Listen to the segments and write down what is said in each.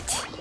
it.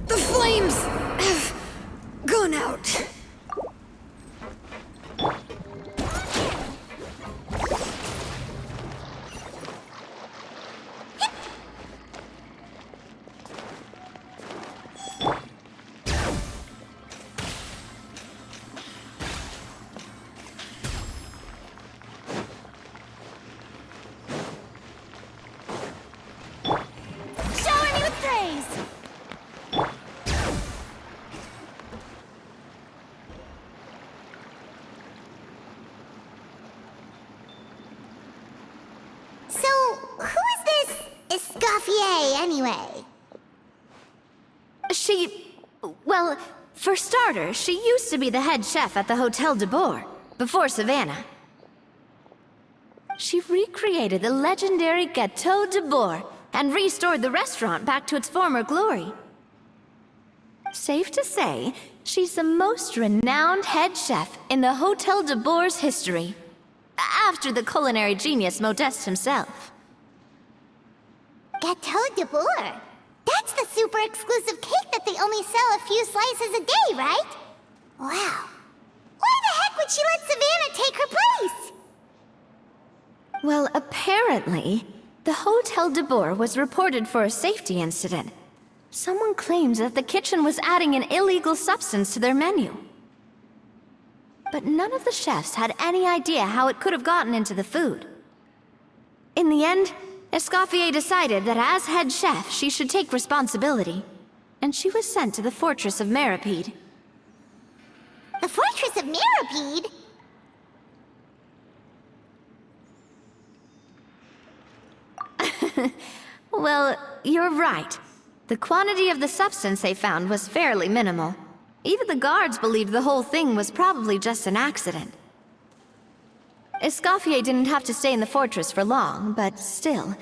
The flames have gone out. Anyway. Well, for starters, she used to be the head chef at the Hotel Debor, before Savannah. She recreated the legendary Gâteau Debor and restored the restaurant back to its former glory. Safe to say, she's the most renowned head chef in the Hotel Debor's history, after the culinary genius Modeste himself. Gâteau Debor? That's the super exclusive cake that they only sell a few slices a day, right? Wow. Why the heck would she let Savannah take her place? Well, apparently, the Hotel Debor was reported for a safety incident. Someone claims that the kitchen was adding an illegal substance to their menu. But none of the chefs had any idea how it could have gotten into the food. In the end, Escoffier decided that as head chef, she should take responsibility, and she was sent to the fortress of Meripede. The fortress of Meripede? Well, you're right. The quantity of the substance they found was fairly minimal. Even the guards believed the whole thing was probably just an accident. Escoffier didn't have to stay in the fortress for long, but still,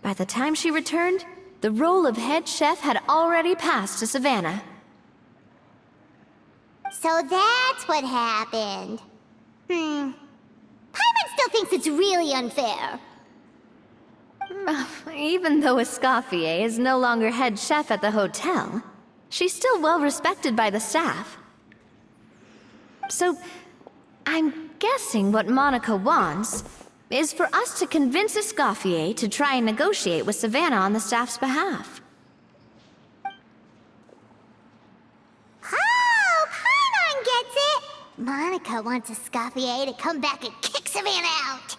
by the time she returned, the role of head chef had already passed to Savannah. So that's what happened. Paimon still thinks it's really unfair. Even though Escoffier is no longer head chef at the hotel, she's still well respected by the staff. So, I'm guessing what Monica wants is for us to convince Escoffier to try and negotiate with Savannah on the staff's behalf. Oh, Paimon gets it! Monica wants Escoffier to come back and kick Savannah out.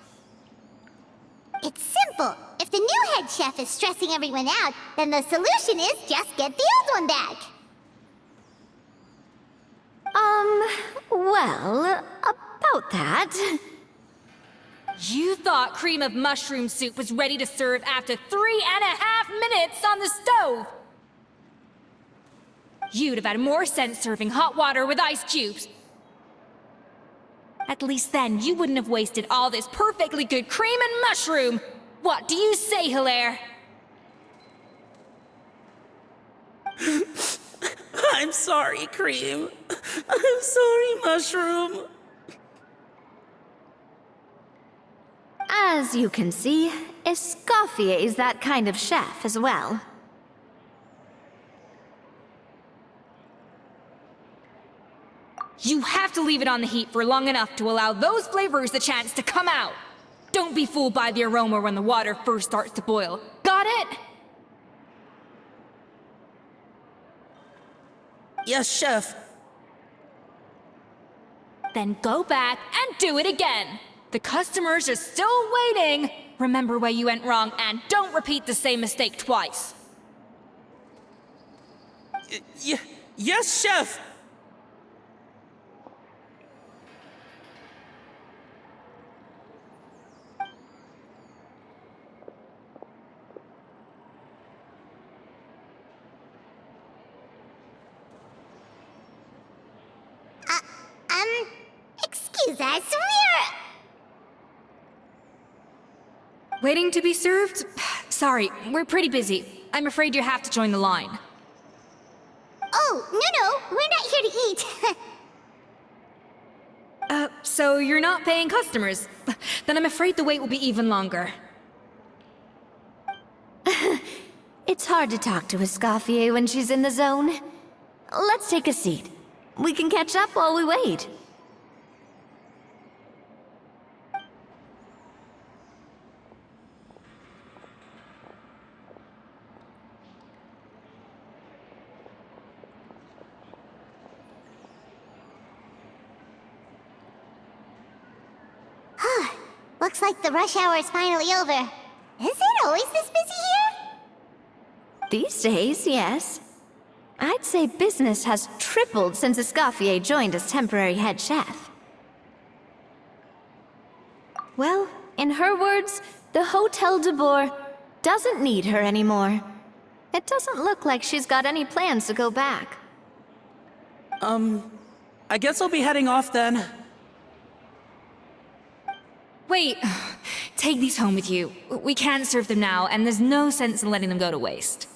It's simple. If the new head chef is stressing everyone out, then the solution is just get the old one back. Well, about that... You thought cream of mushroom soup was ready to serve after 3.5 minutes on the stove! You'd have had more sense serving hot water with ice cubes. At least then, you wouldn't have wasted all this perfectly good cream and mushroom! What do you say, Hilaire? I'm sorry, Cream. I'm sorry, Mushroom. As you can see, Escoffier is that kind of chef as well. You have to leave it on the heat for long enough to allow those flavors the chance to come out. Don't be fooled by the aroma when the water first starts to boil. Got it? Yes, Chef. Then go back and do it again. The customers are still waiting. Remember where you went wrong and don't repeat the same mistake twice. Yes, Chef. Excuse us, Waiting to be served? Sorry, we're pretty busy. I'm afraid you have to join the line. Oh, no, we're not here to eat. So you're not paying customers? Then I'm afraid the wait will be even longer. It's hard to talk to Escoffier when she's in the zone. Let's take a seat. We can catch up while we wait. Looks like the rush hour is finally over. Is it always this busy here? These days, yes. I'd say business has tripled since Escoffier joined as temporary head chef. Well, in her words, the Hotel Debor doesn't need her anymore. It doesn't look like she's got any plans to go back. I guess I'll be heading off then. Wait, take these home with you. We can't serve them now, and there's no sense in letting them go to waste.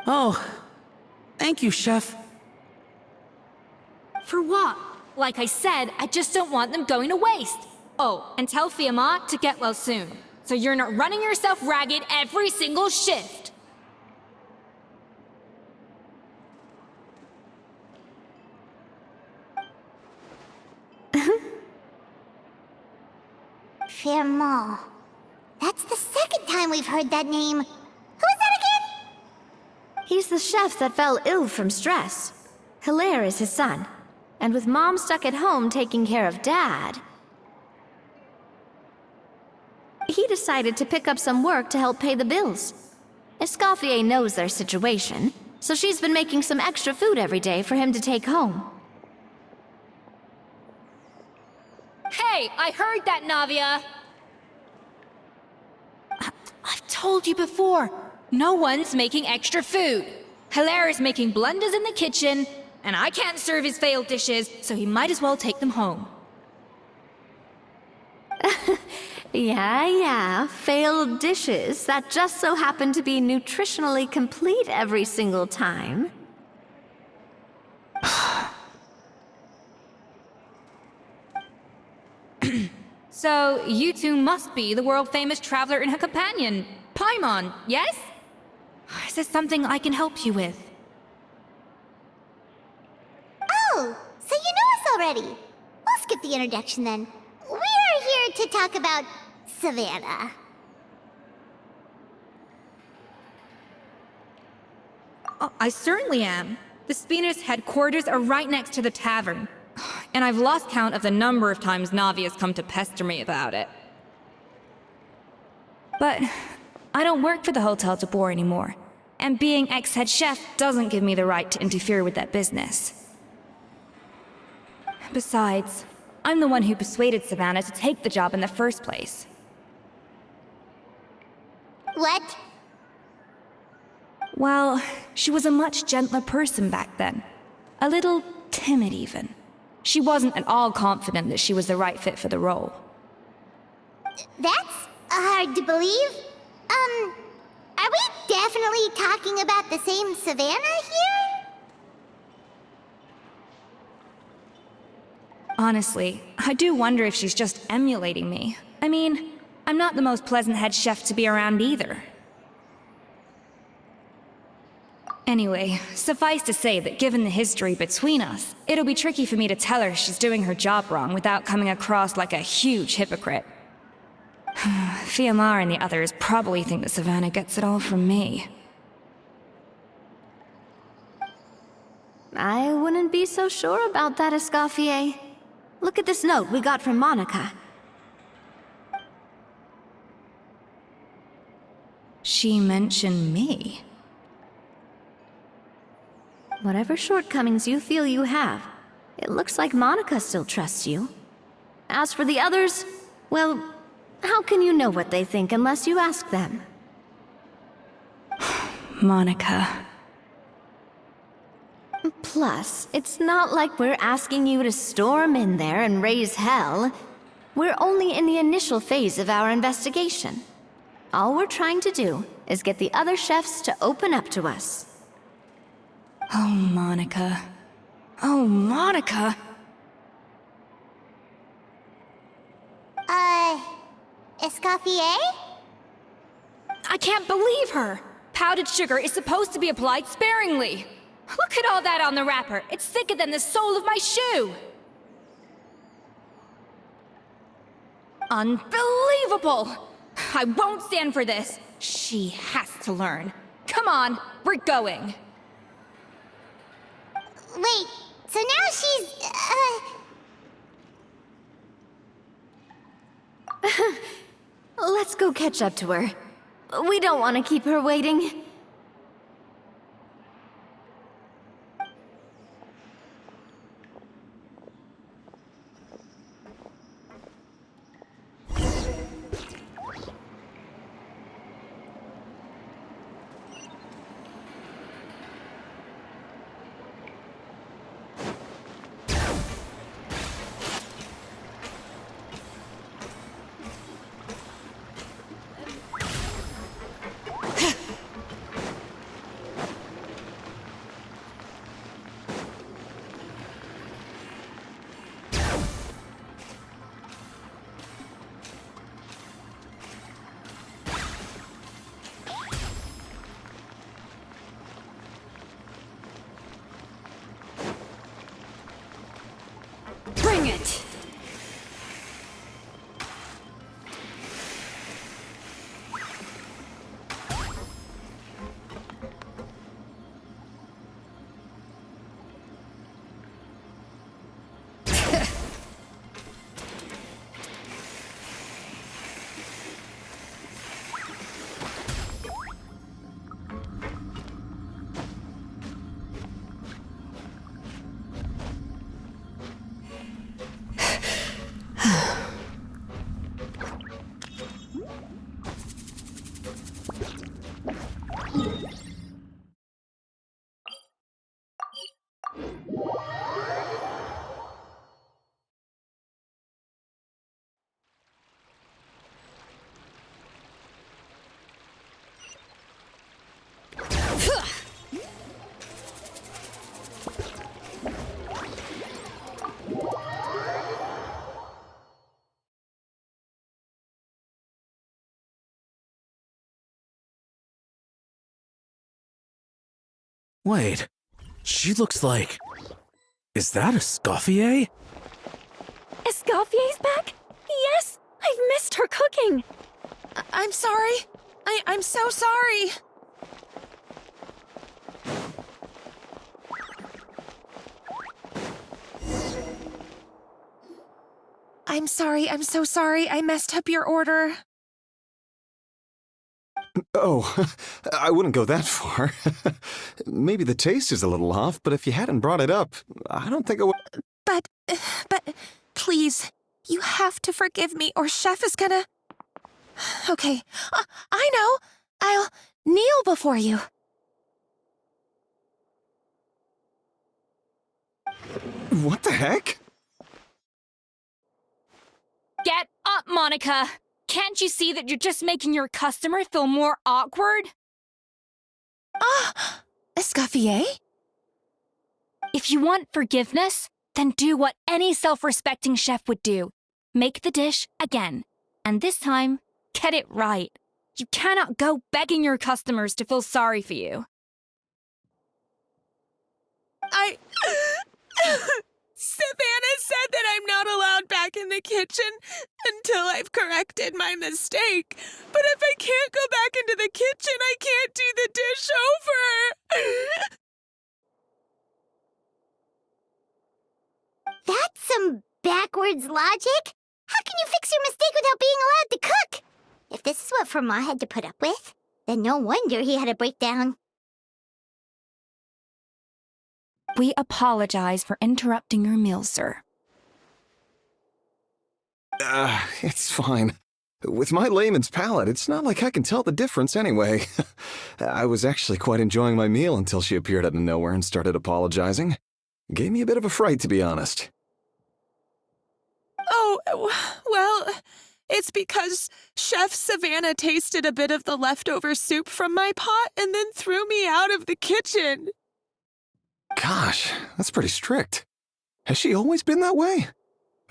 Oh, thank you, Chef. For what? Like I said, I just don't want them going to waste. Oh, and tell Fiamma to get well soon, so you're not running yourself ragged every single shift. Fiamma. That's the second time we've heard that name. Who is that again? He's the chef that fell ill from stress. Hilaire is his son. And with Mom stuck at home taking care of Dad, he decided to pick up some work to help pay the bills. Escoffier knows their situation, so she's been making some extra food every day for him to take home. Hey, I heard that, Navia! I've told you before, no one's making extra food. Hilaire is making blunders in the kitchen, and I can't serve his failed dishes, so he might as well take them home. Yeah, failed dishes that just so happen to be nutritionally complete every single time. So, you two must be the world-famous traveler and her companion, Paimon, yes? Is there something I can help you with? Oh, so you know us already. We'll skip the introduction then. We're here to talk about Savannah. Oh, I certainly am. The Spina's headquarters are right next to the tavern. And I've lost count of the number of times Navi has come to pester me about it. But I don't work for the Hotel Debor anymore, and being ex-head chef doesn't give me the right to interfere with that business. Besides, I'm the one who persuaded Savannah to take the job in the first place. What? Well, she was a much gentler person back then. A little timid even. She wasn't at all confident that she was the right fit for the role. That's hard to believe. Are we definitely talking about the same Savannah here? Honestly, I do wonder if she's just emulating me. I mean, I'm not the most pleasant head chef to be around either. Anyway, suffice to say that given the history between us, it'll be tricky for me to tell her she's doing her job wrong without coming across like a huge hypocrite. Fiamar and the others probably think that Savannah gets it all from me. I wouldn't be so sure about that, Escoffier. Look at this note we got from Monica. She mentioned me. Whatever shortcomings you feel you have, it looks like Monica still trusts you. As for the others, well, how can you know what they think unless you ask them? Monica. Plus, it's not like we're asking you to storm in there and raise hell. We're only in the initial phase of our investigation. All we're trying to do is get the other chefs to open up to us. Oh, Monica. Oh, Monica! Escoffier? I can't believe her! Powdered sugar is supposed to be applied sparingly. Look at all that on the wrapper. It's thicker than the sole of my shoe. Unbelievable! I won't stand for this. She has to learn. Come on, we're going. Wait, so now she's, Let's go catch up to her. We don't want to keep her waiting. Bring it! Wait, she looks like... Is that Escoffier? Escoffier's back? Yes! I've missed her cooking! I'm sorry. I'm so sorry. I'm sorry. I'm so sorry. I messed up your order. Oh, I wouldn't go that far. Maybe the taste is a little off, but if you hadn't brought it up, I don't think I would... But, please, you have to forgive me or Chef is gonna... Okay, I know. I'll kneel before you. What the heck? Get up, Monica! Can't you see that you're just making your customer feel more awkward? Escoffier? If you want forgiveness, then do what any self-respecting chef would do. Make the dish again. And this time, get it right. You cannot go begging your customers to feel sorry for you. Savannah said that I'm not allowed back in the kitchen until I've corrected my mistake. But if I can't go back into the kitchen, I can't do the dish over. That's some backwards logic. How can you fix your mistake without being allowed to cook? If this is what Fermat had to put up with, then no wonder he had a breakdown. We apologize for interrupting your meal, sir. It's fine. With my layman's palate, it's not like I can tell the difference anyway. I was actually quite enjoying my meal until she appeared out of nowhere and started apologizing. Gave me a bit of a fright, to be honest. Oh, well, it's because Chef Savannah tasted a bit of the leftover soup from my pot and then threw me out of the kitchen. Gosh, that's pretty strict. Has she always been that way?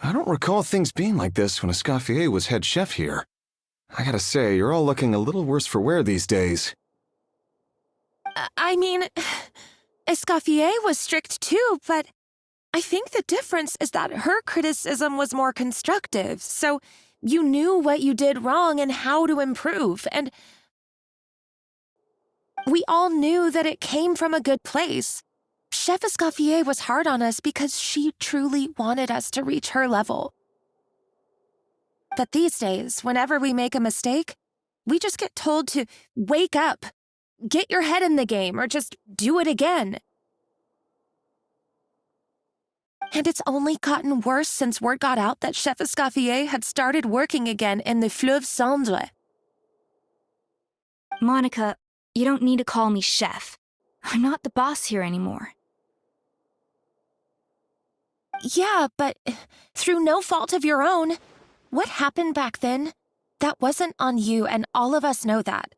I don't recall things being like this when Escoffier was head chef here. I gotta say, you're all looking a little worse for wear these days. I mean, Escoffier was strict too, but I think the difference is that her criticism was more constructive, so you knew what you did wrong and how to improve, and we all knew that it came from a good place. Chef Escoffier was hard on us because she truly wanted us to reach her level. But these days, whenever we make a mistake, we just get told to wake up, get your head in the game, or just do it again. And it's only gotten worse since word got out that Chef Escoffier had started working again in the Fleuve Sandre. Monica, you don't need to call me chef. I'm not the boss here anymore. Yeah, but through no fault of your own. What happened back then, that wasn't on you, and all of us know that.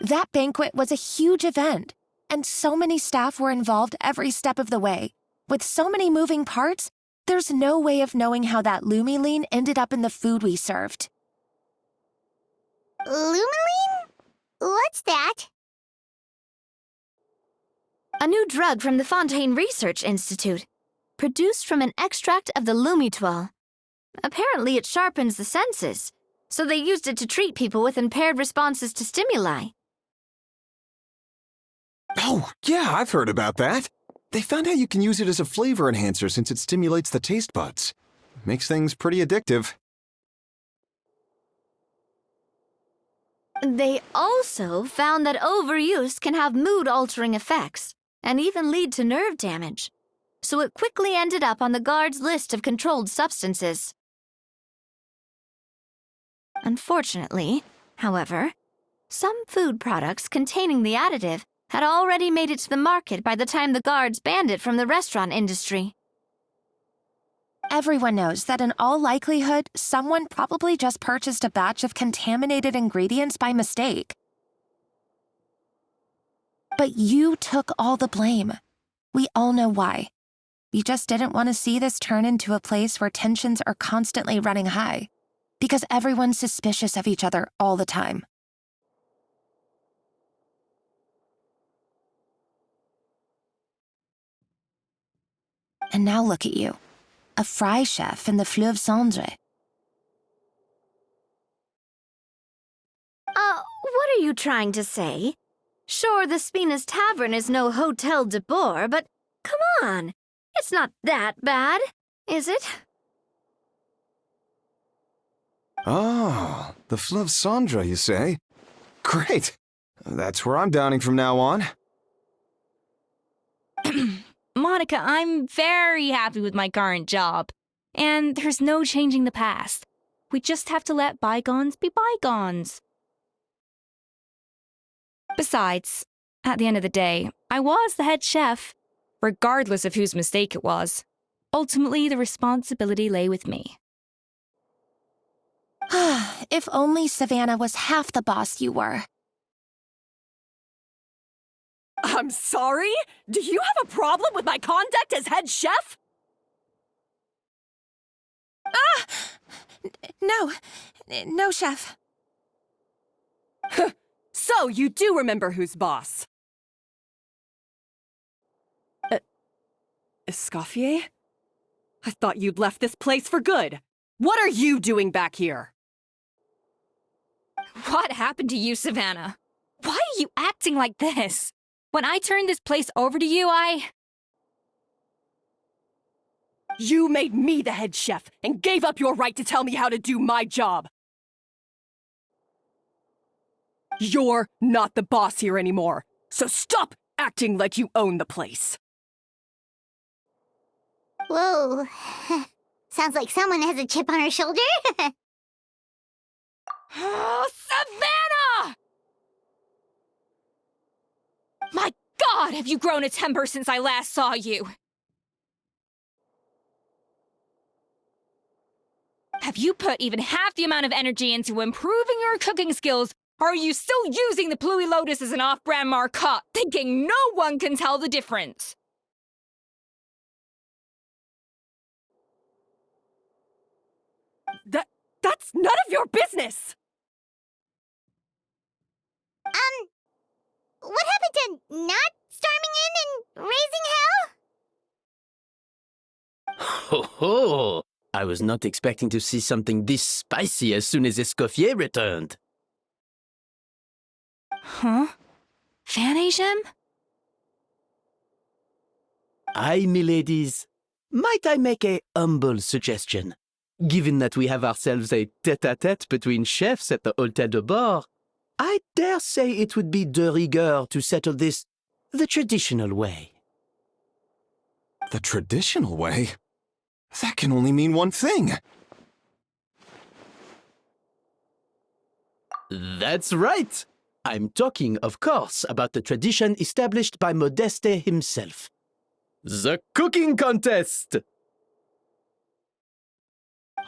That banquet was a huge event, and so many staff were involved every step of the way. With so many moving parts, there's no way of knowing how that lumiline ended up in the food we served. Lumiline? What's that? A new drug from the Fontaine Research Institute, produced from an extract of the lumitoile. Apparently it sharpens the senses, so they used it to treat people with impaired responses to stimuli. Oh, yeah, I've heard about that. They found out you can use it as a flavor enhancer since it stimulates the taste buds. Makes things pretty addictive. They also found that overuse can have mood-altering effects and even lead to nerve damage, so it quickly ended up on the guard's list of controlled substances. Unfortunately, however, some food products containing the additive had already made it to the market by the time the guards banned it from the restaurant industry. Everyone knows that in all likelihood, someone probably just purchased a batch of contaminated ingredients by mistake. But you took all the blame. We all know why. You just didn't want to see this turn into a place where tensions are constantly running high, because everyone's suspicious of each other all the time. And now look at you, a fry chef in the Fleuve Sandre. What are you trying to say? Sure, the Spina's Tavern is no Hotel Debor, but come on, it's not that bad, is it? Oh, the Fleuve Sandre, you say? Great. That's where I'm dining from now on. Monica, I'm very happy with my current job. And there's no changing the past. We just have to let bygones be bygones. Besides, at the end of the day, I was the head chef, regardless of whose mistake it was. Ultimately, the responsibility lay with me. If only Savannah was half the boss you were. I'm sorry? Do you have a problem with my conduct as head chef? No, chef. So you do remember who's boss. Escoffier? I thought you'd left this place for good. What are you doing back here? What happened to you, Savannah? Why are you acting like this? When I turned this place over to you, You made me the head chef and gave up your right to tell me how to do my job. You're not the boss here anymore, so stop acting like you own the place. Whoa. Sounds like someone has a chip on her shoulder. Oh, Savannah! My God, have you grown a temper since I last saw you? Have you put even half the amount of energy into improving your cooking skills, or are you still using the Pluie Lotus as an off-brand marcotte, thinking no one can tell the difference? That's none of your business! What happened to not storming in and raising hell? Ho ho! I was not expecting to see something this spicy as soon as Escoffier returned. Huh? Fanagem? Aye, miladies. Might I make a humble suggestion? Given that we have ourselves a tête-à-tête between chefs at the Hôtel Debor, I dare say it would be de rigueur to settle this the traditional way. The traditional way? That can only mean one thing. That's right. I'm talking, of course, about the tradition established by Modeste himself. The cooking contest!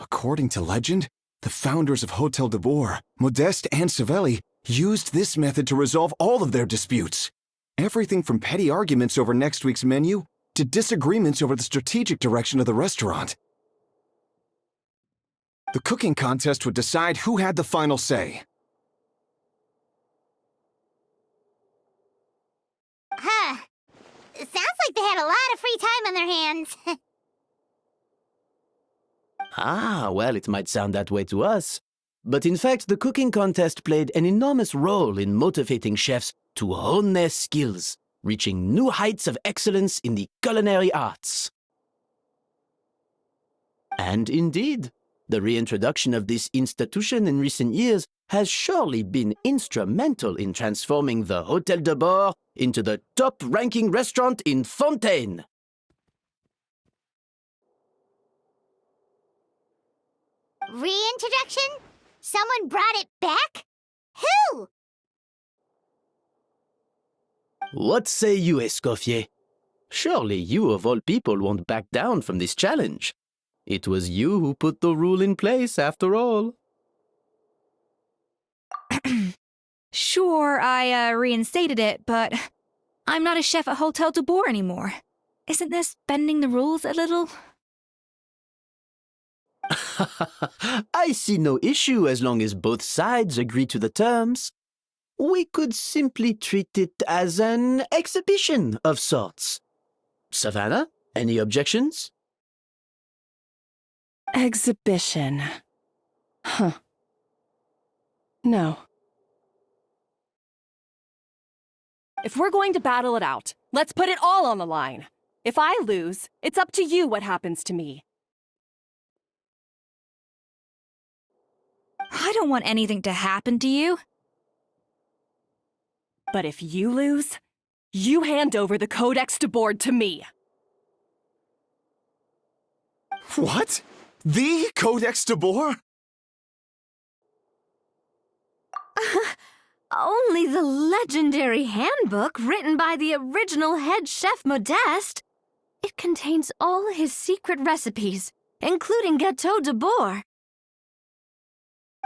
According to legend, the founders of Hôtel Debor, Modeste and Savelli, used this method to resolve all of their disputes. Everything from petty arguments over next week's menu to disagreements over the strategic direction of the restaurant. The cooking contest would decide who had the final say. Huh. Sounds like they had a lot of free time on their hands. Ah, well, it might sound that way to us. But in fact, the cooking contest played an enormous role in motivating chefs to hone their skills, reaching new heights of excellence in the culinary arts. And indeed, the reintroduction of this institution in recent years has surely been instrumental in transforming the Hôtel Debor into the top-ranking restaurant in Fontaine. Reintroduction? Someone brought it back? Who? What say you, Escoffier? Surely you of all people won't back down from this challenge. It was you who put the rule in place, after all. Sure, I reinstated it, but I'm not a chef at Hôtel Debor anymore. Isn't this bending the rules a little? I see no issue as long as both sides agree to the terms. We could simply treat it as an exhibition of sorts. Savannah, any objections? Exhibition. Huh. No. If we're going to battle it out, let's put it all on the line. If I lose, it's up to you what happens to me. I don't want anything to happen to you. But if you lose, you hand over the Codex Debord to me. What? The Codex Debor? Only the legendary handbook written by the original head chef Modeste. It contains all his secret recipes, including Gâteau Debor.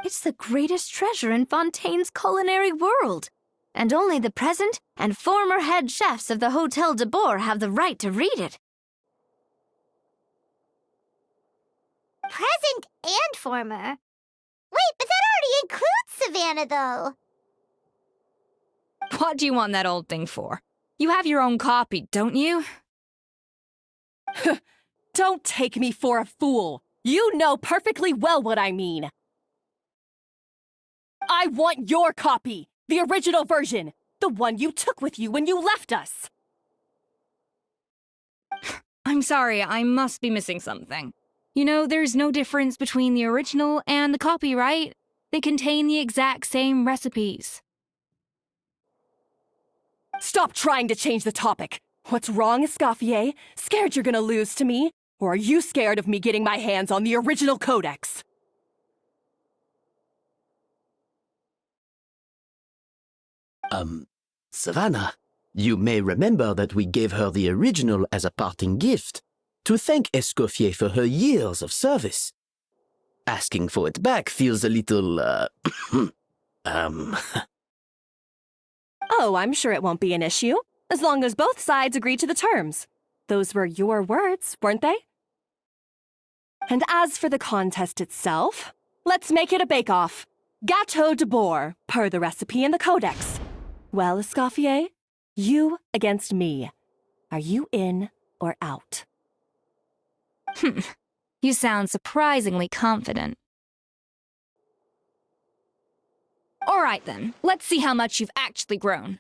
It's the greatest treasure in Fontaine's culinary world, and only the present and former head chefs of the Hôtel Debor have the right to read it. Present and former? Wait, but that already includes Savannah, though. What do you want that old thing for? You have your own copy, don't you? Don't take me for a fool. You know perfectly well what I mean. I want your copy, the original version, the one you took with you when you left us. I'm sorry, I must be missing something. You know, there's no difference between the original and the copy, right? They contain the exact same recipes. Stop trying to change the topic. What's wrong, Escoffier? Scared you're gonna lose to me? Or are you scared of me getting my hands on the original codex? Savannah, you may remember that we gave her the original as a parting gift to thank Escoffier for her years of service. Asking for it back feels a little, Oh, I'm sure it won't be an issue, as long as both sides agree to the terms. Those were your words, weren't they? And as for the contest itself, let's make it a bake-off. Gâteau Debor, per the recipe in the codex. Well, Escoffier, you against me. Are you in or out? You sound surprisingly confident. All right then, let's see how much you've actually grown.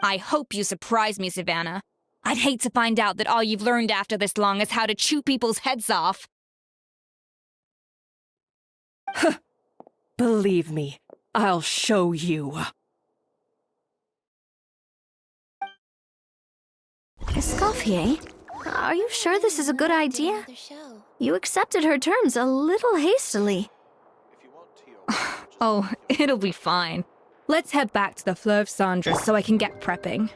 I hope you surprise me, Savannah. I'd hate to find out that all you've learned after this long is how to chew people's heads off. Believe me, I'll show you. Escoffier, are you sure this is a good idea? You accepted her terms a little hastily. Oh, it'll be fine. Let's head back to the Fleur of Sandra so I can get prepping.